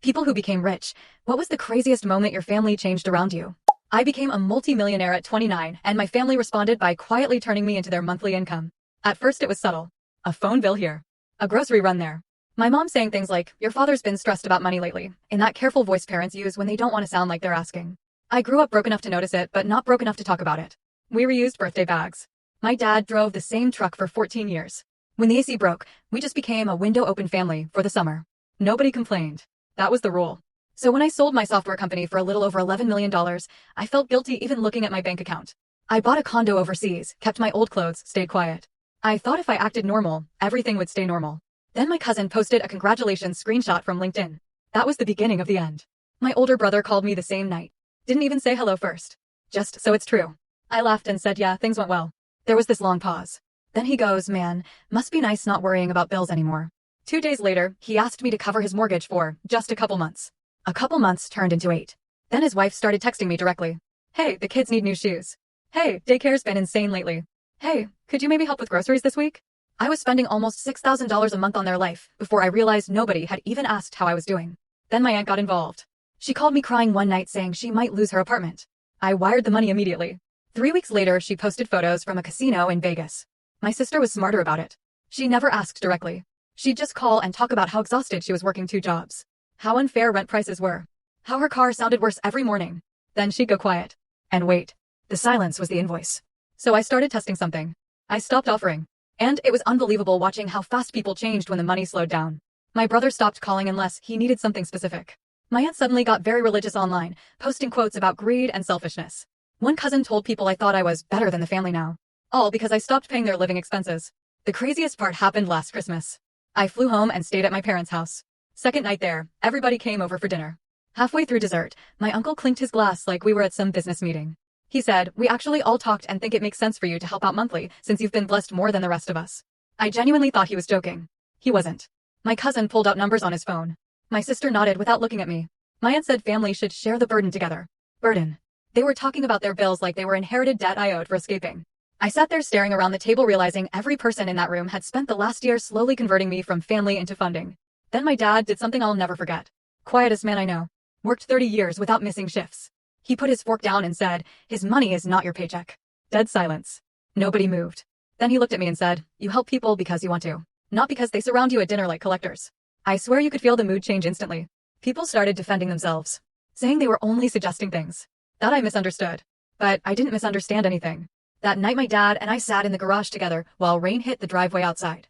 People who became rich. What was the craziest moment your family changed around you? I became a multi-millionaire at 29, and my family responded by quietly turning me into their monthly income. At first it was subtle. A phone bill here. A grocery run there. My mom saying things like, "Your father's been stressed about money lately," in that careful voice parents use when they don't want to sound like they're asking. I grew up broke enough to notice it, but not broke enough to talk about it. We reused birthday bags. My dad drove the same truck for 14 years. When the AC broke, we just became a window-open family for the summer. Nobody complained. That was the rule. So when I sold my software company for a little over $11 million, I felt guilty even looking at my bank account. I bought a condo overseas, kept my old clothes, stayed quiet. I thought if I acted normal, everything would stay normal. Then my cousin posted a congratulations screenshot from LinkedIn. That was the beginning of the end. My older brother called me the same night. Didn't even say hello first. Just so it's true. I laughed and said, yeah, things went well. There was this long pause. Then he goes, man, must be nice not worrying about bills anymore. 2 days later, he asked me to cover his mortgage for just a couple months. A couple months turned into 8. Then his wife started texting me directly. Hey, the kids need new shoes. Hey, daycare's been insane lately. Hey, could you maybe help with groceries this week? I was spending almost $6,000 a month on their life before I realized nobody had even asked how I was doing. Then my aunt got involved. She called me crying one night saying she might lose her apartment. I wired the money immediately. 3 weeks later, she posted photos from a casino in Vegas. My sister was smarter about it. She never asked directly. She'd just call and talk about how exhausted she was working 2 jobs. How unfair rent prices were. How her car sounded worse every morning. Then she'd go quiet. And wait. The silence was the invoice. So I started testing something. I stopped offering. And it was unbelievable watching how fast people changed when the money slowed down. My brother stopped calling unless he needed something specific. My aunt suddenly got very religious online, posting quotes about greed and selfishness. One cousin told people I thought I was better than the family now. All because I stopped paying their living expenses. The craziest part happened last Christmas. I flew home and stayed at my parents' house. Second night there, everybody came over for dinner. Halfway through dessert, my uncle clinked his glass like we were at some business meeting. He said, "We actually all talked and think it makes sense for you to help out monthly since you've been blessed more than the rest of us." I genuinely thought he was joking. He wasn't. My cousin pulled out numbers on his phone. My sister nodded without looking at me. My aunt said family should share the burden together. Burden. They were talking about their bills like they were inherited debt I owed for escaping. I sat there staring around the table realizing every person in that room had spent the last year slowly converting me from family into funding. Then my dad did something I'll never forget. Quietest man I know. Worked 30 years without missing shifts. He put his fork down and said, "His money is not your paycheck." Dead silence. Nobody moved. Then he looked at me and said, "You help people because you want to, not because they surround you at dinner like collectors." I swear you could feel the mood change instantly. People started defending themselves, saying they were only suggesting things. That I misunderstood. But I didn't misunderstand anything. That night my dad and I sat in the garage together while rain hit the driveway outside.